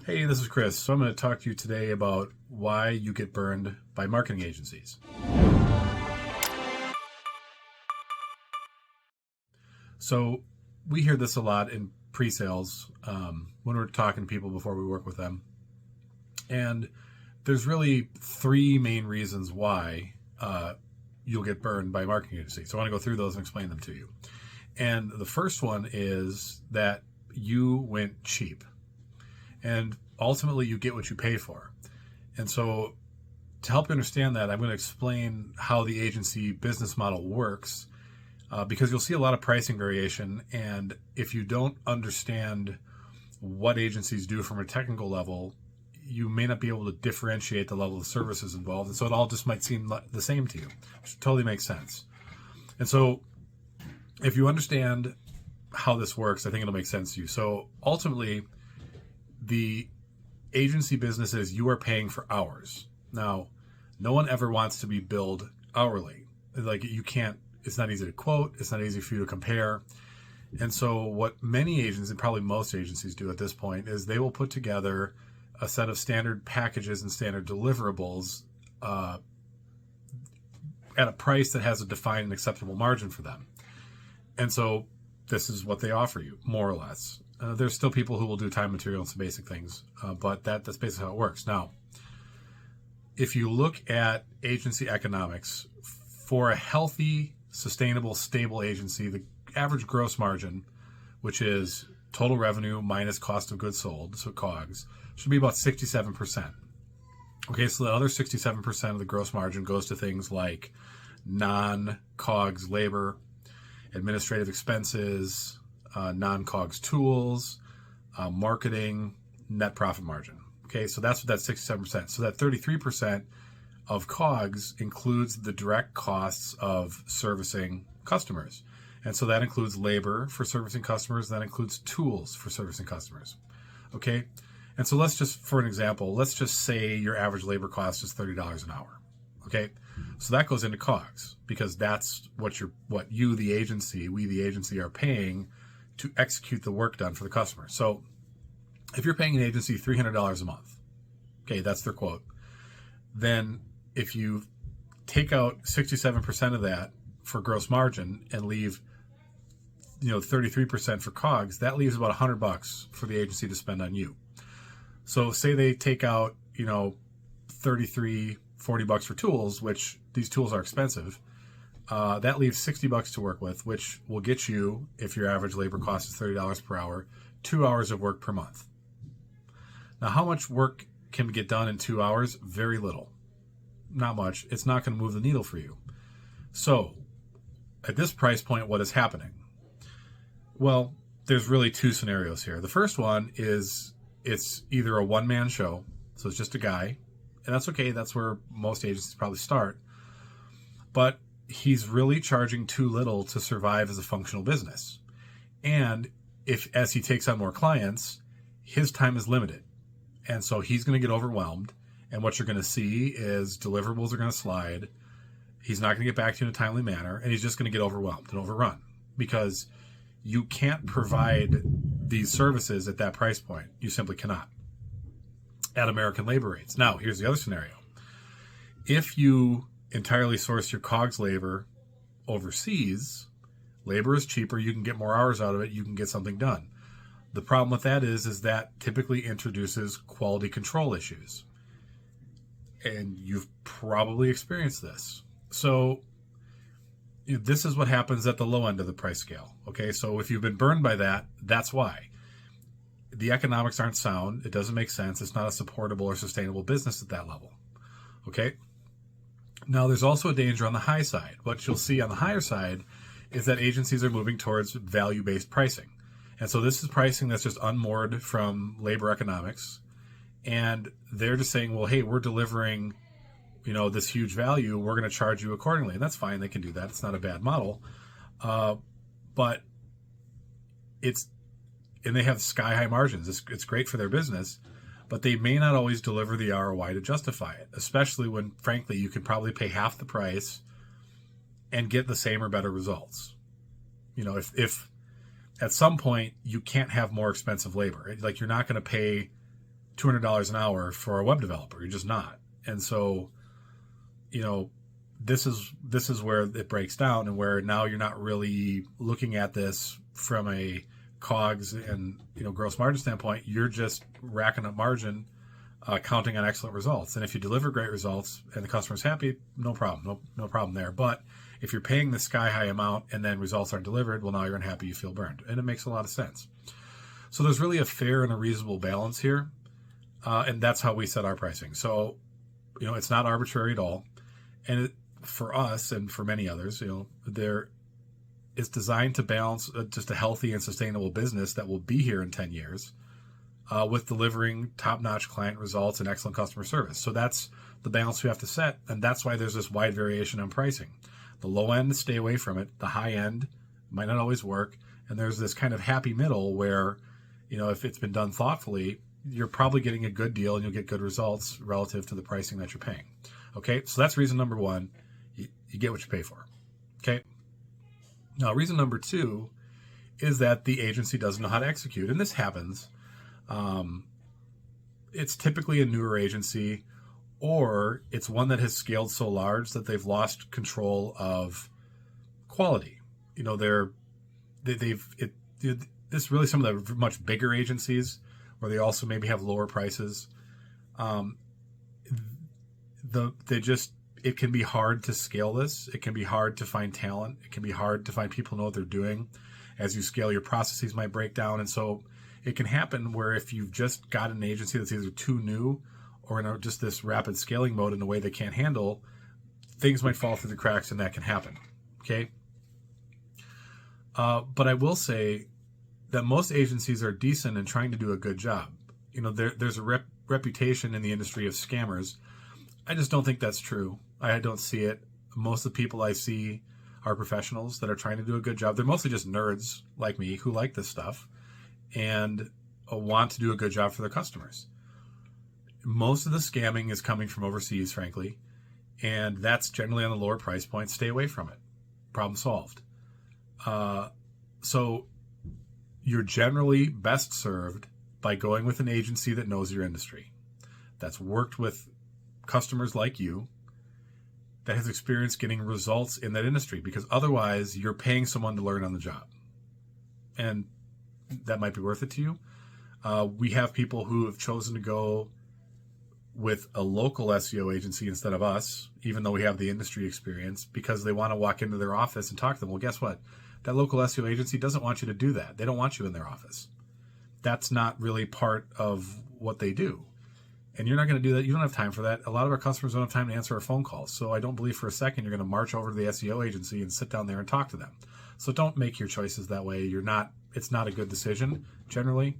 Hey, this is Chris. So I'm going to talk to you today about why you get burned by marketing agencies. So we hear this a lot in pre-sales when we're talking to people before we work with them. And there's really three main reasons why you'll get burned by marketing agencies. So I want to go through those and explain them to you. And the first one is that you went cheap. And ultimately, you get what you pay for. And so to help you understand that, I'm going to explain how the agency business model works because you'll see a lot of pricing variation. And if you don't understand what agencies do from a technical level, you may not be able to differentiate the level of services involved. And so it all just might seem the same to you, which totally makes sense. And so if you understand how this works, I think it'll make sense to you. So ultimately, the agency business is you are paying for hours. Now, no one ever wants to be billed hourly. Like you can't, it's not easy to quote. It's not easy for you to compare. And so what many agents and probably most agencies do at this point is they will put together a set of standard packages and standard deliverables at a price that has a defined and acceptable margin for them. And so this is what they offer you, more or less. There's still people who will do time, material, and some basic things, but that's basically how it works. Now, if you look at agency economics, for a healthy, sustainable, stable agency, the average gross margin, which is total revenue minus cost of goods sold, so COGS, should be about 67%. Okay, so the other 67% of the gross margin goes to things like non-COGS labor, administrative expenses, non-COGS tools, marketing, net profit margin. Okay, so that's what that 67%. So that 33% of COGS includes the direct costs of servicing customers. And so that includes labor for servicing customers. That includes tools for servicing customers. Okay, and so let's just, for an example, let's just say your average labor cost is $30 an hour. Okay, so that goes into COGS because that's what we the agency are paying to execute the work done for the customer. So if you're paying an agency $300 a month, okay, that's their quote, then if you take out 67% of that for gross margin and leave 33% for COGS, that leaves about $100 for the agency to spend on you. So say they take out, $33, $40 for tools, which these tools are expensive. That leaves $60 to work with, which will get you, if your average labor cost is $30 per hour, 2 hours of work per month. Now, how much work can get done in 2 hours? Very little. Not much. It's not going to move the needle for you. So, at this price point, what is happening? Well, there's really two scenarios here. The first one is it's either a one-man show, so it's just a guy, and that's okay. That's where most agencies probably start. But he's really charging too little to survive as a functional business. And as he takes on more clients, his time is limited. And so he's going to get overwhelmed. And what you're going to see is deliverables are going to slide. He's not going to get back to you in a timely manner. And he's just going to get overwhelmed and overrun because you can't provide these services at that price point. You simply cannot at American labor rates. Now, here's the other scenario. If you entirely source your COGS labor overseas, labor is cheaper, you can get more hours out of it, you can get something done. The problem with that is that typically introduces quality control issues. And you've probably experienced this. So this is what happens at the low end of the price scale. Okay, so if you've been burned by that, that's why. The economics aren't sound, it doesn't make sense, it's not a supportable or sustainable business at that level. Okay? Now, there's also a danger on the high side. What you'll see on the higher side is that agencies are moving towards value-based pricing. And so this is pricing that's just unmoored from labor economics. And they're just saying, well, hey, we're delivering, this huge value. We're going to charge you accordingly. And that's fine. They can do that. It's not a bad model. But they have sky-high margins. It's great for their business. But they may not always deliver the ROI to justify it, especially when, frankly, you could probably pay half the price and get the same or better results. If at some point you can't have more expensive labor, like you're not going to pay $200 an hour for a web developer. You're just not. And so, this is where it breaks down, and where now you're not really looking at this from a COGS and gross margin standpoint. You're just racking up margin, counting on excellent results. And if you deliver great results and the customer's happy, no problem, no problem there. But if you're paying the sky high amount and then results aren't delivered, well, now you're unhappy, you feel burned, and it makes a lot of sense. So there's really a fair and a reasonable balance here, and that's how we set our pricing. So it's not arbitrary at all, and for us and for many others, it's designed to balance just a healthy and sustainable business that will be here in 10 years with delivering top-notch client results and excellent customer service. So that's the balance we have to set, and that's why there's this wide variation on pricing. The low end, stay away from it. The high end might not always work, and there's this kind of happy middle where, if it's been done thoughtfully, you're probably getting a good deal and you'll get good results relative to the pricing that you're paying. Okay, so that's reason number one. You get what you pay for. Okay. Now, reason number two is that the agency doesn't know how to execute. And this happens. It's typically a newer agency, or it's one that has scaled so large that they've lost control of quality. This is really some of the much bigger agencies where they also maybe have lower prices. It can be hard to scale this. It can be hard to find talent. It can be hard to find people who know what they're doing. As you scale, your processes might break down. And so it can happen where if you've just got an agency that's either too new or in just this rapid scaling mode in a way they can't handle, things might fall through the cracks, and that can happen. Okay. But I will say that most agencies are decent in trying to do a good job. There's a reputation in the industry of scammers. I just don't think that's true. I don't see it. Most of the people I see are professionals that are trying to do a good job. They're mostly just nerds like me who like this stuff and want to do a good job for their customers. Most of the scamming is coming from overseas, frankly, and that's generally on the lower price point. Stay away from it. Problem solved. So you're generally best served by going with an agency that knows your industry, that's worked with customers like you, that has experience getting results in that industry, because otherwise you're paying someone to learn on the job, and that might be worth it to you. We have people who have chosen to go with a local SEO agency instead of us, even though we have the industry experience, because they want to walk into their office and talk to them. Well, guess what? That local SEO agency doesn't want you to do that. They don't want you in their office. That's not really part of what they do. And you're not going to do that. You don't have time for that. A lot of our customers don't have time to answer our phone calls. So I don't believe for a second you're going to march over to the SEO agency and sit down there and talk to them. So don't make your choices that way. It's not a good decision generally.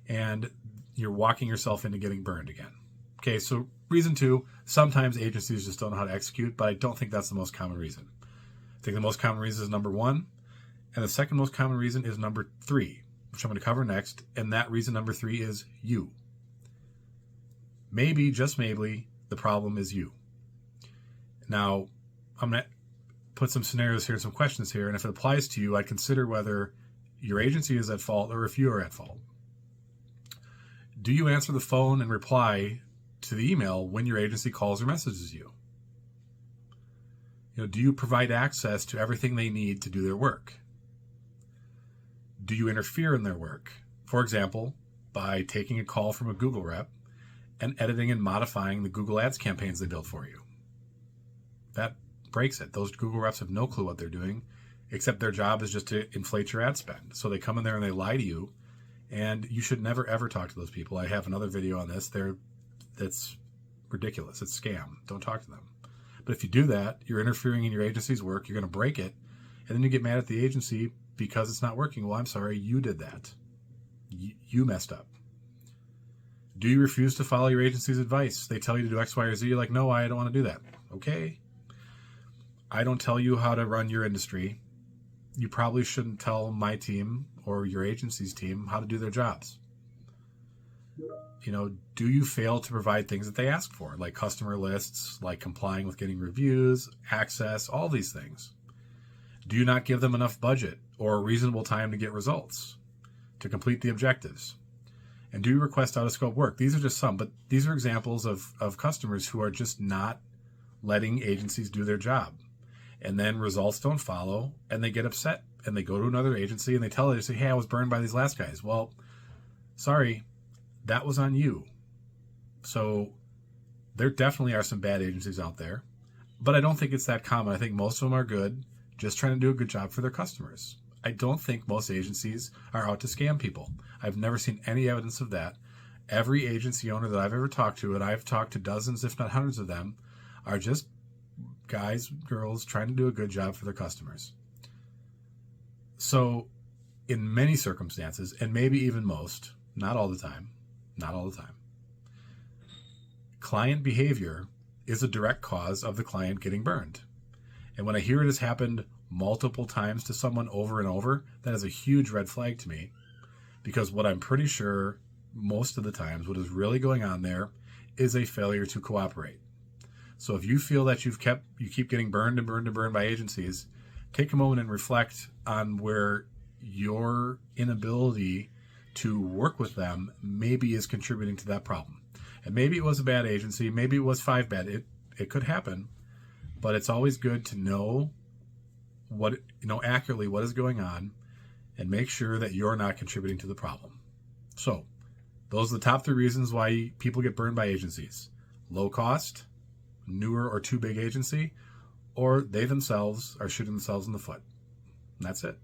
And you're walking yourself into getting burned again. Okay, so reason two, sometimes agencies just don't know how to execute, but I don't think that's the most common reason. I think the most common reason is number one. And the second most common reason is number three, which I'm going to cover next. And that reason number three is you. Maybe, just maybe, the problem is you. Now, I'm going to put some scenarios here, some questions here, and if it applies to you, I'd consider whether your agency is at fault or if you are at fault. Do you answer the phone and reply to the email when your agency calls or messages you? Do you provide access to everything they need to do their work? Do you interfere in their work? For example, by taking a call from a Google rep and editing and modifying the Google Ads campaigns they built for you. That breaks it. Those Google reps have no clue what they're doing, except their job is just to inflate your ad spend. So they come in there and they lie to you, and you should never, ever talk to those people. I have another video on this. That's ridiculous. It's scam. Don't talk to them. But if you do that, you're interfering in your agency's work. You're going to break it, and then you get mad at the agency because it's not working. Well, I'm sorry. You did that. You messed up. Do you refuse to follow your agency's advice? They tell you to do X, Y, or Z. You're like, no, I don't want to do that. Okay. I don't tell you how to run your industry. You probably shouldn't tell my team or your agency's team how to do their jobs. Do you fail to provide things that they ask for, like customer lists, like complying with getting reviews, access, all these things? Do you not give them enough budget or a reasonable time to get results, to complete the objectives? and do request out of scope work. These are just some, but these are examples of customers who are just not letting agencies do their job. And then results don't follow, and they get upset, and they go to another agency, and they tell it, they say, hey, I was burned by these last guys. Well, sorry, that was on you. So there definitely are some bad agencies out there, but I don't think it's that common. I think most of them are good, just trying to do a good job for their customers. I don't think most agencies are out to scam people. I've never seen any evidence of that. Every agency owner that I've ever talked to, and I've talked to dozens, if not hundreds of them, are just guys, girls trying to do a good job for their customers. So in many circumstances, and maybe even most, not all the time, client behavior is a direct cause of the client getting burned. And when I hear it has happened multiple times to someone over and over, that is a huge red flag to me, because what I'm pretty sure most of the times what is really going on there is a failure to cooperate. So if you feel that you keep getting burned by agencies, take a moment and reflect on where your inability to work with them maybe is contributing to that problem. And maybe it was a bad agency, maybe it was 5 bad. It could happen, but it's always good to know accurately what is going on and make sure that you're not contributing to the problem. So those are the top 3 reasons why people get burned by agencies: low cost, newer or too big agency, or they themselves are shooting themselves in the foot. And that's it.